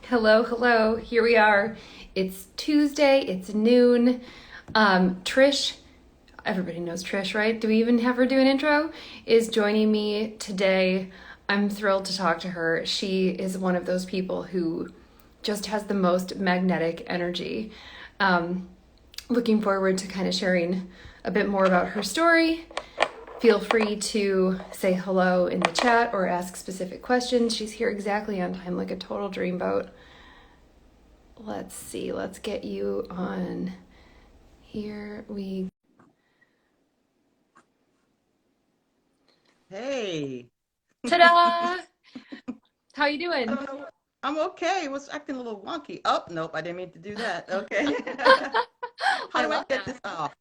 Hello, hello. Here we are. It's Tuesday. It's noon. Trish, everybody knows Trish, right? Do we even have her do an intro? Is joining me today. I'm thrilled to talk to her. She is one of those people who just has the most magnetic energy. Um, Looking forward to kind of sharing a bit more about her story. Feel free to say hello in the chat or ask specific questions. She's here exactly on time, like a total dreamboat. Let's see, let's get you on here. Hey, Ta-da! How you I doing? don't know. I'm okay. It was acting a little wonky. Oh, nope, I didn't mean to do that. Okay. How I do I love get that. this off?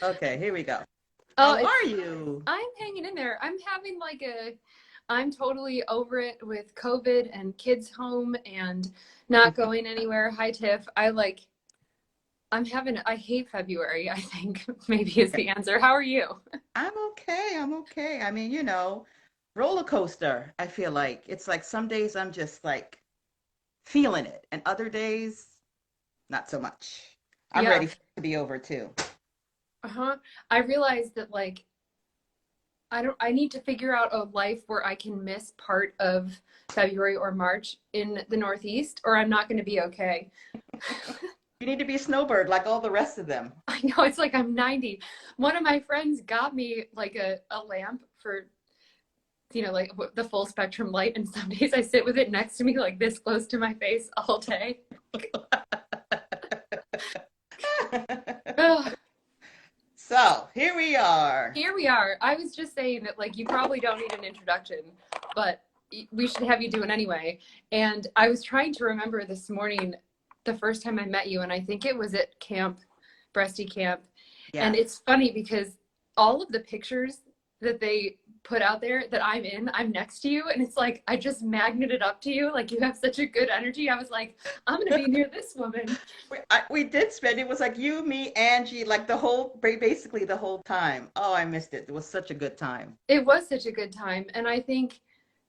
Okay, here we go. Oh, How it's are you? I'm hanging in there. I'm totally over it with COVID and kids home and not going anywhere. Hi Tiff. I hate February, I think maybe is Yeah, the answer. How are you? I'm okay. I'm okay. I mean, roller coaster, I feel like. It's like some days I'm just like feeling it, and other days, not so much. I'm Yeah. ready for it to be over too. Uh-huh. I realized that I need to figure out a life where I can miss part of February or March in the Northeast, or I'm not going to be okay. You need to be a snowbird like all the rest of them. I know it's like I'm 90. One of my friends got me like a lamp for, like the full spectrum light, and some days I sit with it next to me, like this close to my face all day. Ugh, So here we are. here we are. I was just saying that, like, you probably don't need an introduction, but we should have you do it anyway. And I was trying to remember this morning the first time I met you, and I think it was at camp, Breasty Camp. And Yes. it's funny because all of the pictures that they put out there that I'm in, I'm next to you, and it's like I just magneted up to you. Like, you have such a good energy. I was like, I'm gonna be near this woman. We did spend, it was like you, me, Angie, like basically the whole time. Oh, I missed it. It was such a good time. It was such a good time. And I think,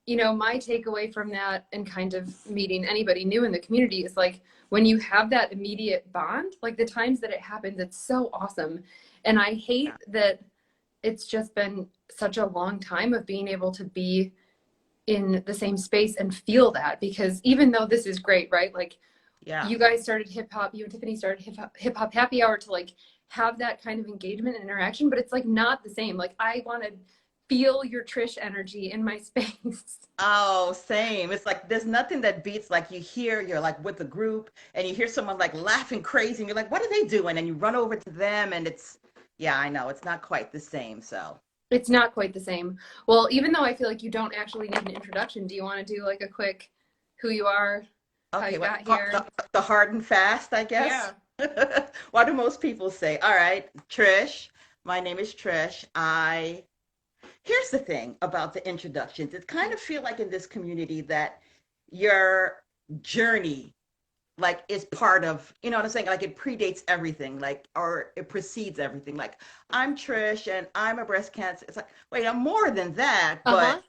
my takeaway from that and kind of meeting anybody new in the community is like when you have that immediate bond, like the times that it happens, it's so awesome. And I Yeah. hate that it's just been such a long time of being able to be in the same space and feel that, because even though this is great, right? Like, Yeah. you guys started hip hop, you and Tiffany started hip hop happy hour to like have that kind of engagement and interaction, but it's like not the same. Like, I want to feel your Trish energy in my space. Oh, same. It's like there's nothing that beats like you're like with a group and you hear someone like laughing crazy and you're like, what are they doing? And you run over to them and yeah, I know. It's not quite the same. So, It's not quite the same. Well, even though I feel like you don't actually need an introduction, do you want to do like a quick who you are, how okay, you got here? the hard and fast, I guess. Yeah. What do most people say? All right, Trish. My name is Trish. Here's the thing about the introductions. It kind of feel like in this community that your journey like is part of, you know what I'm saying? Like it predates everything, like or it precedes everything. Like I'm Trish and I'm a breast cancer. It's like, wait, I'm more than that, Uh-huh. but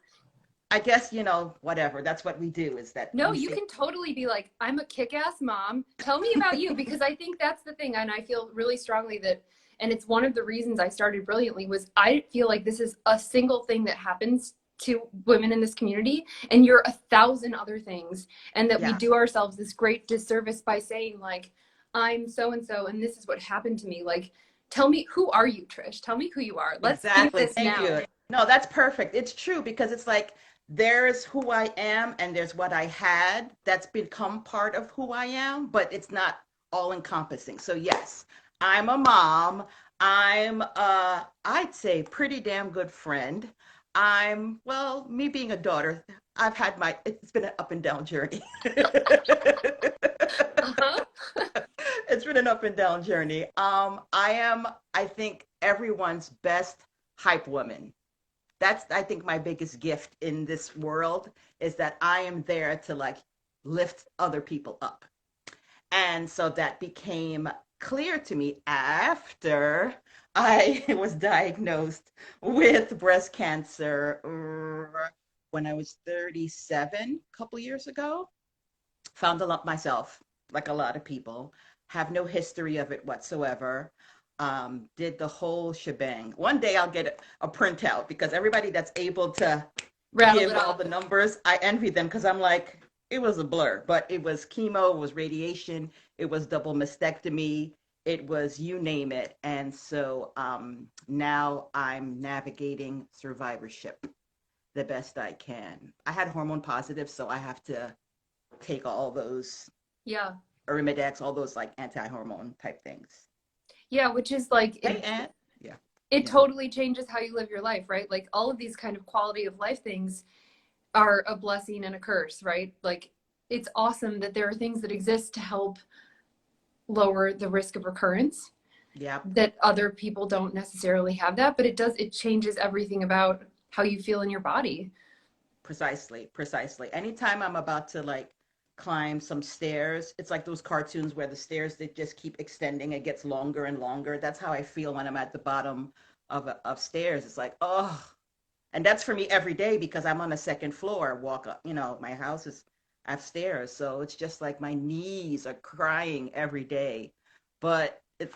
I guess, whatever. That's what we do is that No, we you say, can totally be like, I'm a kick-ass mom. Tell me about you, because I think that's the thing. And I feel really strongly that, and it's one of the reasons I started Brilliantly, was I feel like this is a single thing that happens to women in this community, and you're 1,000 other things. And that we yes, do ourselves this great disservice by saying, like, I'm so and so, and this is what happened to me. Like, tell me, who are you, Trish? Tell me who you are. Let's do exactly. this Thank now. you. No, that's perfect. It's true because it's like there's who I am and there's what I had that's become part of who I am, but it's not all encompassing. So yes, I'm a mom. I'm I'd say pretty damn good friend. Well, me being a daughter, it's been an up and down journey. Uh-huh. It's been an up and down journey. I think, everyone's best hype woman. That's, I think, my biggest gift in this world is that I am there to like lift other people up. And so that became clear to me after I was diagnosed with breast cancer when I was 37, a couple years ago. found the lump myself, like a lot of people, have no history of it whatsoever. Did the whole shebang. One day I'll get a printout because everybody that's able to Rattled give it all off. the numbers, I envy them because I'm like, it was a blur, but it was chemo, it was radiation, it was double mastectomy, it was you name it. And so now I'm navigating survivorship the best I can. I had hormone positive, so I have to take all those Yeah. Arimidex, all those like anti-hormone type things. Yeah, which is like Hey, and yeah, it yeah, totally changes how you live your life, right? Like all of these kind of quality of life things are a blessing and a curse, right? Like it's awesome that there are things that exist to help lower the risk of recurrence, yeah, that other people don't necessarily have that, but it changes everything about how you feel in your body. precisely, precisely. Anytime I'm about to like climb some stairs, it's like those cartoons where the stairs they just keep extending. It gets longer and longer. That's how I feel when I'm at the bottom of stairs. It's like, oh, and that's for me every day because I'm on the second floor. Walk up, my house is upstairs, so it's just like my knees are crying every day. But it's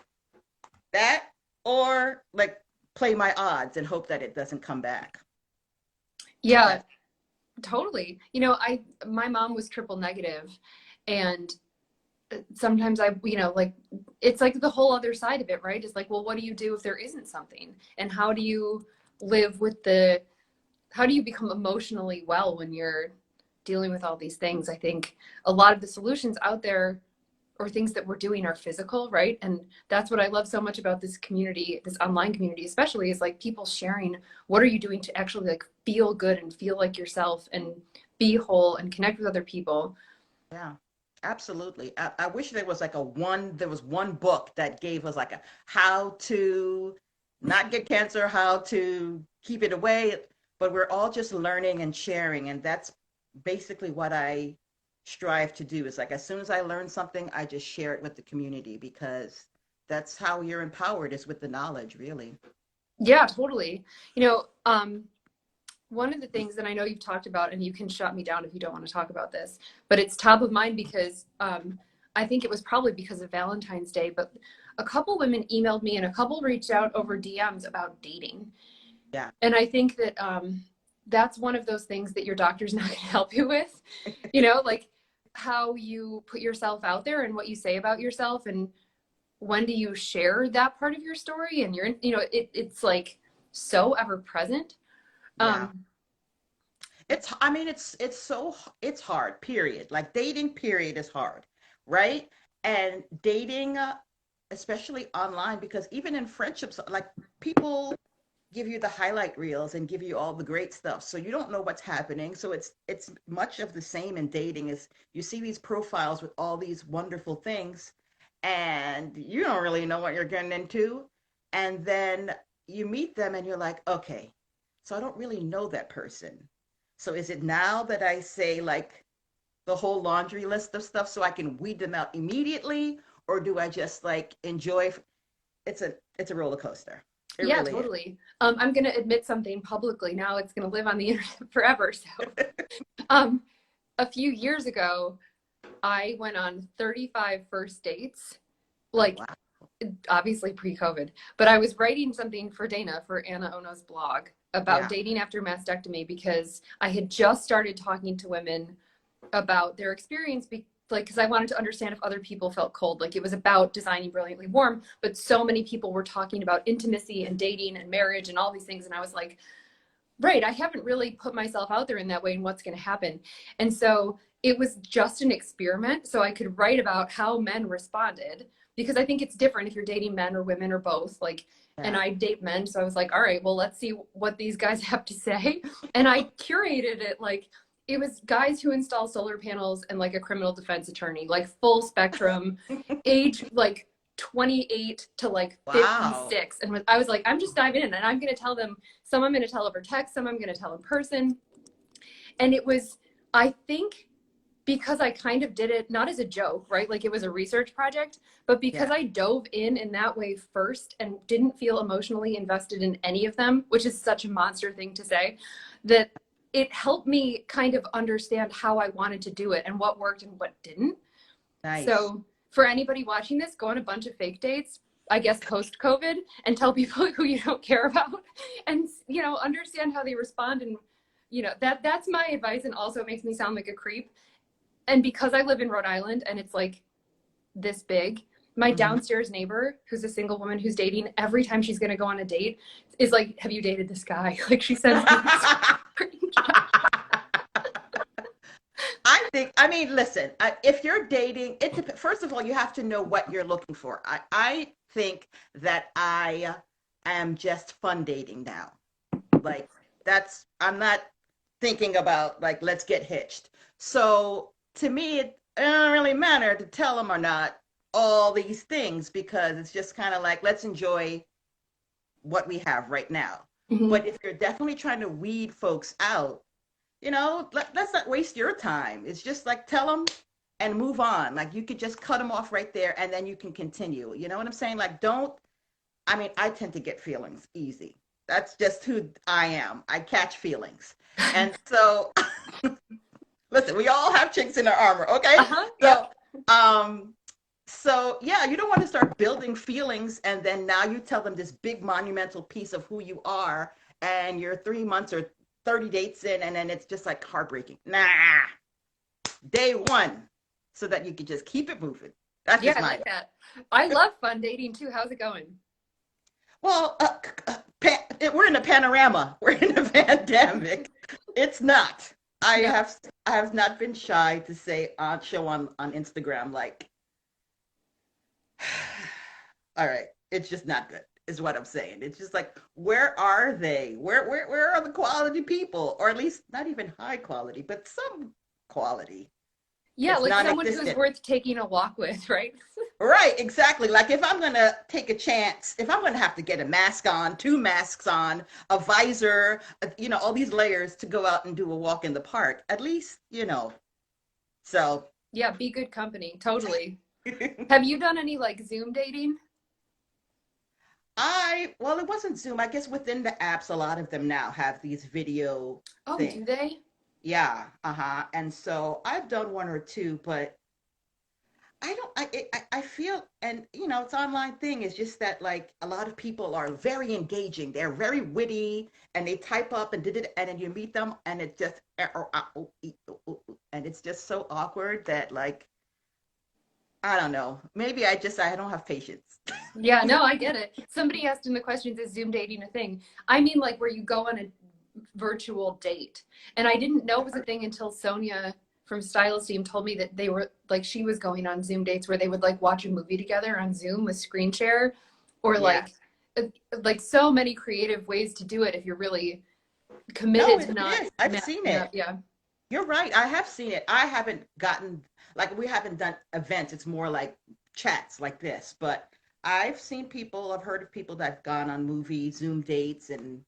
that or like play my odds and hope that it doesn't come back. Yeah, That's totally. My mom was triple negative, and sometimes like it's like the whole other side of it, right? It's like, well, what do you do if there isn't something? And how do you live with how do you become emotionally well when you're dealing with all these things? I think a lot of the solutions out there or things that we're doing are physical, right? And that's what I love so much about this community, this online community, especially, is like people sharing what are you doing to actually like feel good and feel like yourself and be whole and connect with other people. yeah. Absolutely. I wish there was one book that gave us like a how to not get cancer, how to keep it away, but we're all just learning and sharing. And that's basically what I strive to do is like as soon as I learn something, I just share it with the community because that's how you're empowered is with the knowledge, really. Yeah, totally. you know um One of the things that I know you've talked about, and you can shut me down if you don't want to talk about this, but it's top of mind because I think it was probably because of Valentine's Day, but a couple women emailed me and a couple reached out over DMs about dating. Yeah. And I think that that's one of those things that your doctor's not going to help you with, like how you put yourself out there and what you say about yourself. And when do you share that part of your story? And it's like so ever present. Yeah. Um, I mean, it's hard, period. Like dating, period, is hard, right? And dating, especially online, because even in friendships, like people give you the highlight reels and give you all the great stuff. So you don't know what's happening. So it's much of the same in dating is you see these profiles with all these wonderful things and you don't really know what you're getting into. And then you meet them and you're like, okay, so I don't really know that person. So is it now that I say like the whole laundry list of stuff so I can weed them out immediately? Or do I just like enjoy? It's a roller coaster. It Yeah, really is. totally. I'm going to admit something publicly. Now it's going to live on the internet forever. So, um, a few years ago, I went on 35 first dates, Oh like wow. obviously pre-COVID, but I was writing something for Dana for Anna Ono's blog about Yeah. dating after mastectomy because I had just started talking to women about their experience like because I wanted to understand if other people felt cold. Like it was about designing brilliantly warm, but so many people were talking about intimacy and dating and marriage and all these things, and I was like, right, I haven't really put myself out there in that way and what's going to happen. And so it was just an experiment so I could write about how men responded, because I think it's different if you're dating men or women or both, like, and Yeah. I date men, so I was like, all right, well, let's see what these guys have to say. And I curated it like it was guys who install solar panels and like a criminal defense attorney, like full spectrum, age like 28 to like Wow. 56. And I was like, I'm just diving in and I'm going to tell them, some I'm going to tell over text, some I'm going to tell in person. And it was, I think, because I kind of did it not as a joke, right? Like it was a research project, but because Yeah. I dove in that way first and didn't feel emotionally invested in any of them, which is such a monster thing to say, that it helped me kind of understand how I wanted to do it and what worked and what didn't. Nice. So for anybody watching this, go on a bunch of fake dates, I guess post COVID, and tell people who you don't care about, and understand how they respond. And that's my advice. And also it makes me sound like a creep. And because I live in Rhode Island and it's like this big, my downstairs neighbor, who's a single woman who's dating, every time she's going to go on a date is like, have you dated this guy? Like she sends me I mean, listen, if you're dating, first of all, you have to know what you're looking for. I think that I am just fun dating now. Like I'm not thinking about like, let's get hitched. So to me, it doesn't really matter to tell them or not all these things, because it's just kind of like, let's enjoy what we have right now. Mhm. But if you're definitely trying to weed folks out, let's not waste your time. It's just like, tell them and move on. Like you could just cut them off right there and then you can continue. You know what I'm saying? Like, I tend to get feelings easy. That's just who I am. I catch feelings. And so, listen, we all have chinks in our armor, okay? Yep. So yeah, you don't want to start building feelings and then now you tell them this big monumental piece of who you are and you're 3 months or 30 dates in and then it's just like heartbreaking. Nah, day one, so that you can just keep it moving. That's Yeah, just I like that. I love fun dating too. How's it going? Well, we're in a panorama. We're in a pandemic. It's not. I No. have not been shy to say show on Instagram like, all right, it's just not good, is what I'm saying. It's just like, where are they? Where are the quality people? Or at least not even high quality, but some quality. Yeah, It's like someone who's non-existent. worth taking a walk with, right? Right, exactly. Like if I'm gonna take a chance, if I'm gonna have to get a mask on, two masks on, a visor, all these layers to go out and do a walk in the park, at least. So Yeah, be good company. Totally. Have you done any like Zoom dating? well, it wasn't Zoom. I guess within the apps, a lot of them now have these video Oh, things. do they? Yeah, And so I've done one or two, but I feel, and it's online thing. It's just that like a lot of people are very engaging. They're very witty and they type up and did it. And then you meet them and it's just, and it's just so awkward that like, I don't know. Maybe I don't have patience. Yeah, no, I get it. Somebody asked in the questions, is Zoom dating a thing? I mean, like where you go on a virtual date. And I didn't know it was a thing until Sonia from Stylist Team told me that they were like, she was going on Zoom dates where they would like watch a movie together on Zoom with screen share, or Yes. like so many creative ways to do it if you're really No, committed to it not is. I've seen messing it. up. Yeah. You're right. I have seen it. I haven't gotten, like, we haven't done events. It's more like chats like this. But I've heard of people that have gone on movie Zoom dates. And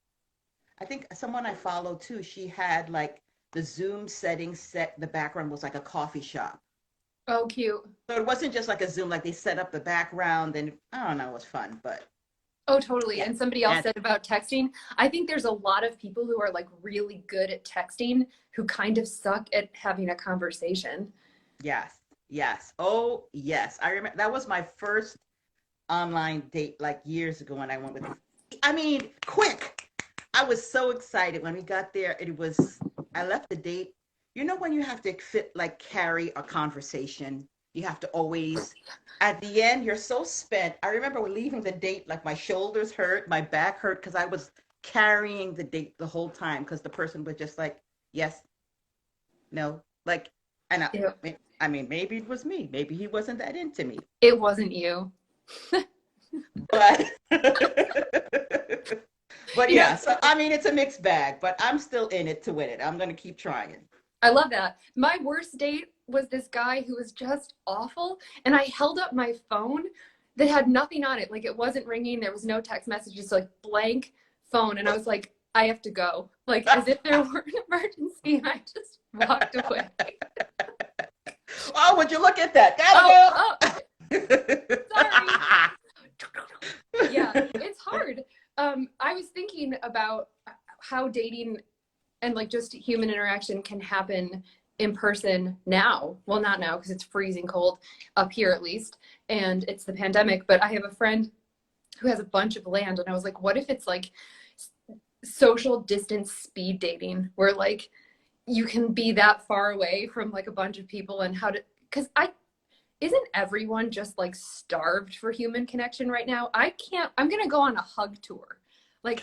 I think someone I follow too, she had like the Zoom settings set, the background was like a coffee shop. Oh, cute. So it wasn't just like a Zoom, like they set up the background and I don't know, it was fun. But Oh, totally. yeah, And somebody else that's, said about texting. I think there's a lot of people who are like really good at texting who kind of suck at having a conversation. yes, yes. Oh, yes. I remember that was my first online date like years ago when I went with, I mean, quick. I was so excited when we got there. I left the date. When you have to carry a conversation, you have to always, at the end, you're so spent. I remember leaving the date, like my shoulders hurt, my back hurt, because I was carrying the date the whole time because the person was just like, yes, no, like, and Yeah. I mean, maybe it was me. Maybe he wasn't that into me, It wasn't you. but but You know, yeah, so I mean, it's a mixed bag, but I'm still in it to win it. I'm gonna keep trying. I love that. My worst date was this guy who was just awful. And I held up my phone that had nothing on it. Like it wasn't ringing. There was no text messages, like blank phone. And I was like, I have to go. Like as if there were an emergency. And I just walked away. Oh, would you look at that? Oh, Gotta sorry. go. Yeah, it's hard. I was thinking about how dating and like just human interaction can happen in person now. Well, not now because it's freezing cold up here at least, and it's the pandemic. But I have a friend who has a bunch of land, and I was like, what if it's like social distance speed dating, where like you can be that far away from like a bunch of people, and how to, because I isn't everyone just like starved for human connection right now? I can't, I'm gonna go on a hug tour. Like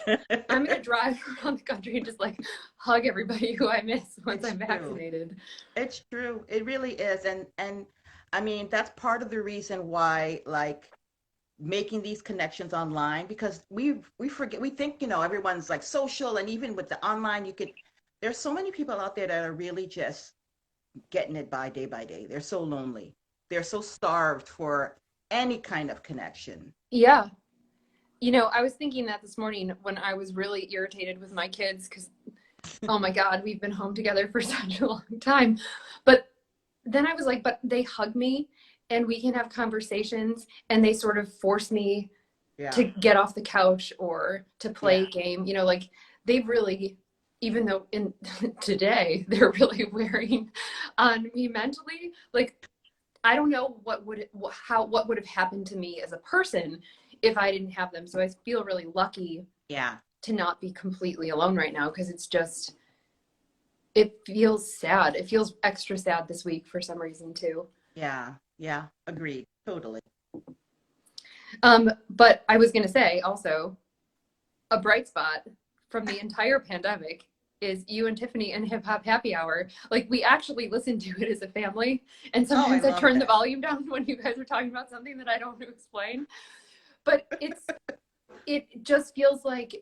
I'm gonna drive around the country and just like hug everybody who I miss once It's I'm true. vaccinated. It's true. It really is. And I mean, that's part of the reason why like making these connections online, because we forget, we think, everyone's like social, and even with the online you could, there's so many people out there that are really just getting it by day. They're so lonely. They're so starved for any kind of connection. Yeah. You know, I was thinking that this morning when I was really irritated with my kids because, oh my God, we've been home together for such a long time. But then I was like, but they hug me and we can have conversations, and they sort of force me to Yeah. get off the couch or to play Yeah. a game. You know, like they've really, even though in today they're really wearing on me mentally, like I don't know what would have happened to me as a person if I didn't have them. So I feel really lucky Yeah. to not be completely alone right now, because it's just, it feels sad. It feels extra sad this week for some reason too. Yeah. Yeah. Agreed. Totally. But I was gonna say also, a bright spot from the entire pandemic is you and Tiffany and Hip Hop Happy Hour. Like we actually listen to it as a family, and Oh, I sometimes I love turn the that. volume down when you guys are talking about something that I don't want to explain. But it just feels like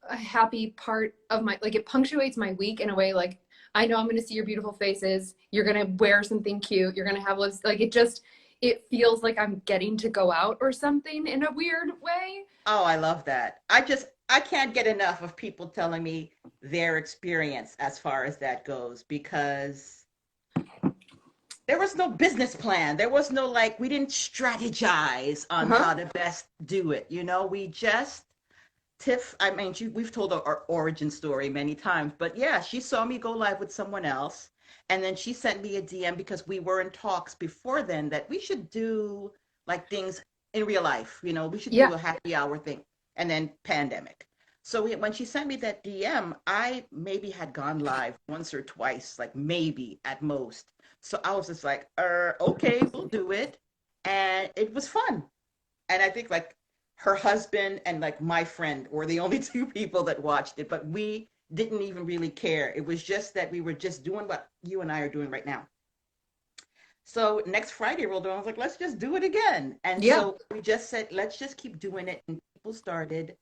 a happy part of my, like it punctuates my week in a way, like I know I'm going to see your beautiful faces, you're going to wear something cute, you're going to have lips, like it feels like I'm getting to go out or something in a weird way. Oh, I love that. I can't get enough of people telling me their experience as far as that goes, because there was no business plan. There was no, like, we didn't strategize on Uh-huh. how to best do it. We just, Tiff, I mean, we've told our origin story many times, but yeah, she saw me go live with someone else. And then she sent me a DM because we were in talks before then that we should do like things in real life. We should do Yeah. a happy hour thing. And then pandemic. So when she sent me that DM, I maybe had gone live once or twice, like maybe at most. So I was just like, okay, we'll do it. And it was fun. And I think like her husband and like my friend were the only two people that watched it, but we didn't even really care. It was just that we were just doing what you and I are doing right now. So next Friday rolled around, I was like, let's just do it again. And Yeah. so we just said, let's just keep doing it. And people started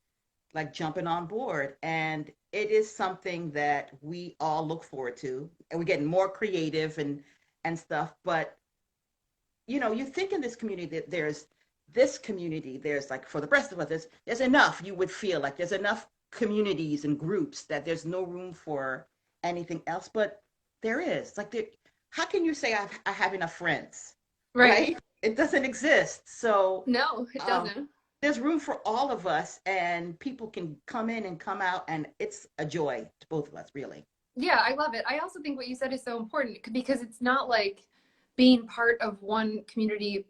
like jumping on board. And it is something that we all look forward to. And we're getting more creative and stuff. But you think in this community that there's this community, there's like for the rest of us, there's enough, you would feel like there's enough communities and groups that there's no room for anything else. But there is. Like, how can you say I have enough friends, Right. right? It doesn't exist. So No, it um, doesn't. there's room for all of us, and people can come in and come out, and it's a joy to both of us, really. Yeah, I love it. I also think what you said is so important because it's not like being part of one community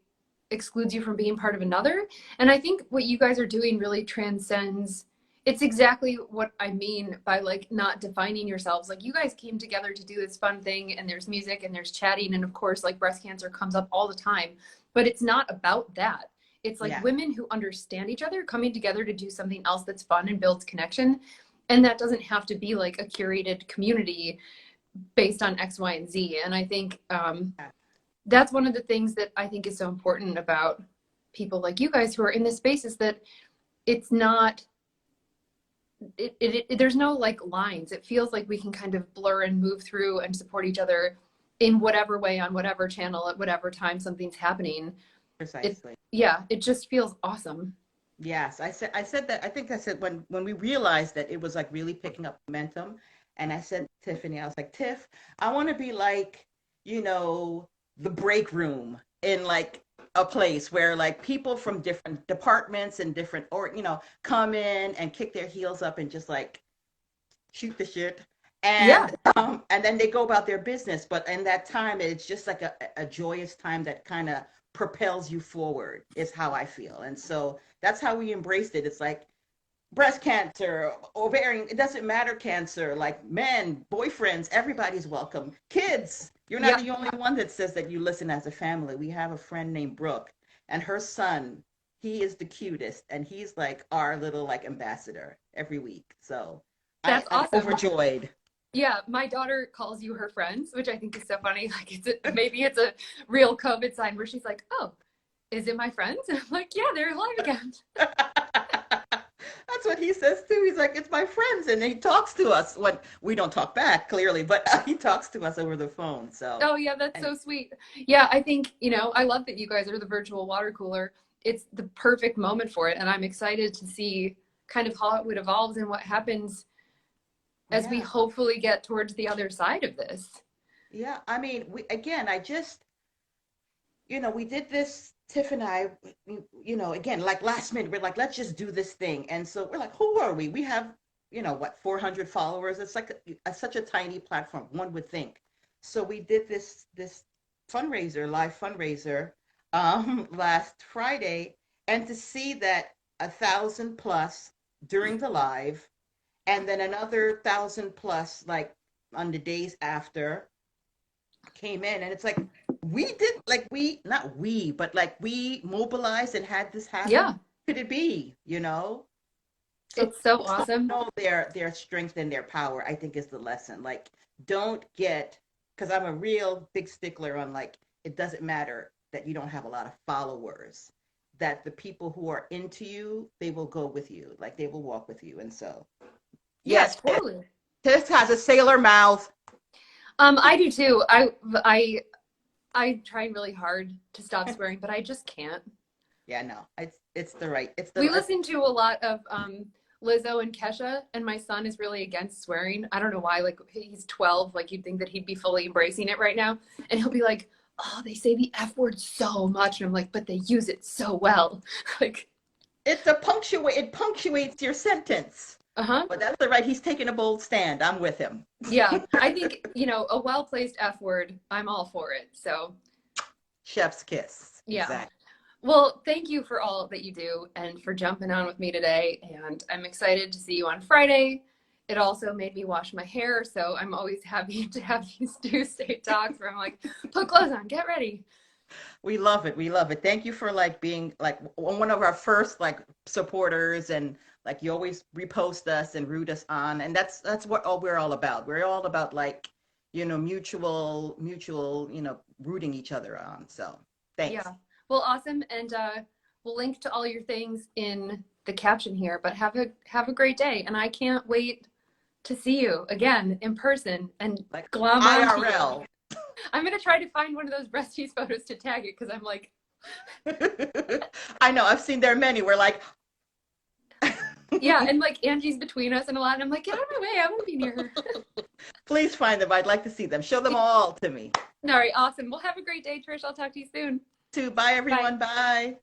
excludes you from being part of another. And I think what you guys are doing really transcends, it's exactly what I mean by like not defining yourselves. Like you guys came together to do this fun thing, and there's music and there's chatting, and of course like breast cancer comes up all the time, but it's not about that. It's like Yeah. women who understand each other coming together to do something else that's fun and builds connection. And that doesn't have to be like a curated community based on X, Y, and Z. And I think that's one of the things that I think is so important about people like you guys who are in this space, is that it's not, there's no like lines. It feels like we can kind of blur and move through and support each other in whatever way, on whatever channel, at whatever time something's happening. It, Precisely. yeah, it just feels awesome. Yes, I said that. I think I said when we realized that it was like really picking up momentum, and I said to Tiffany, I was like, Tiff, I want to be like, the break room in like a place where like people from different departments and different, or come in and kick their heels up and just like shoot the shit Yeah, And then they go about their business. But in that time, it's just like a joyous time that kind of propels you forward, is how I feel. And so that's how we embraced it. It's like breast cancer, ovarian, it doesn't matter, cancer, like men, boyfriends, everybody's welcome. Kids, you're not yeah, the only one that says that you listen as a family. We have a friend named Brooke, and her son, he is the cutest, and he's like our little like ambassador every week. So that's I'm awesome. overjoyed. Yeah, my daughter calls you her friends, which I think is so funny. Like maybe it's a real COVID sign where she's like, "Oh, is it my friends?" And I'm like, "Yeah, they're alive again." That's what he says too. He's like, it's my friends. And he talks to us when we don't talk back, clearly, but he talks to us over the phone. So, Oh yeah, that's and so sweet. Yeah, I think, I love that you guys are the virtual water cooler. It's the perfect moment for it, and I'm excited to see kind of how it would evolve and what happens as we yeah, hopefully get towards the other side of this. yeah. I mean, again, we did this, Tiff and I, again, like last minute, we're like, let's just do this thing. And so we're like, who are we? We have, what, 400 followers. It's like such a tiny platform, one would think. So we did this live fundraiser, last Friday, and to see that 1,000 plus during the live, and then another 1,000 plus like on the days after came in, and it's like we did, like we not we but like we mobilized and had this happen. Yeah, Could it be, so it's so don't awesome. know their strength and their power, I think, is the lesson. Like, don't get, because I'm a real big stickler on, like, it doesn't matter that you don't have a lot of followers, that the people who are into you, they will go with you, like they will walk with you. And so Yeah, yes, totally. Tiff has a sailor mouth. I do too. I try really hard to stop swearing, but I just can't. Yeah, no, it's the right, it's We the listen to a lot of Lizzo and Kesha, and my son is really against swearing. I don't know why. Like he's 12. Like you'd think that he'd be fully embracing it right now, and he'll be like, "Oh, they say the F word so much," and I'm like, "But they use it so well." Like, it punctuates your sentence. uh-huh. But that's the right. He's taking a bold stand. I'm with him. Yeah, I think, a well-placed F word, I'm all for it. So, Chef's kiss. yeah. Exactly. Well, thank you for all that you do and for jumping on with me today. And I'm excited to see you on Friday. It also made me wash my hair, so I'm always happy to have these Tuesday talks where I'm like, put clothes on, get ready. We love it. We love it. Thank you for like being like one of our first like supporters, and like you always repost us and root us on. And that's what all we're all about. We're all about, like, mutual, rooting each other on. So thanks. Yeah. Well, awesome. And we'll link to all your things in the caption here, but have a great day. And I can't wait to see you again in person and Like glom onto you. IRL. I'm gonna try to find one of those breasties photos to tag it because I'm like, I know. I've seen there are many. We're like, yeah, and like Angie's between us and a lot, and I'm like, get out of my way, I want to be near her. please find them. I'd like to see them. Show them all to me. All right, awesome. Well, have a great day, Trish. I'll talk to you soon. Too. Bye, Bye. everyone. Bye.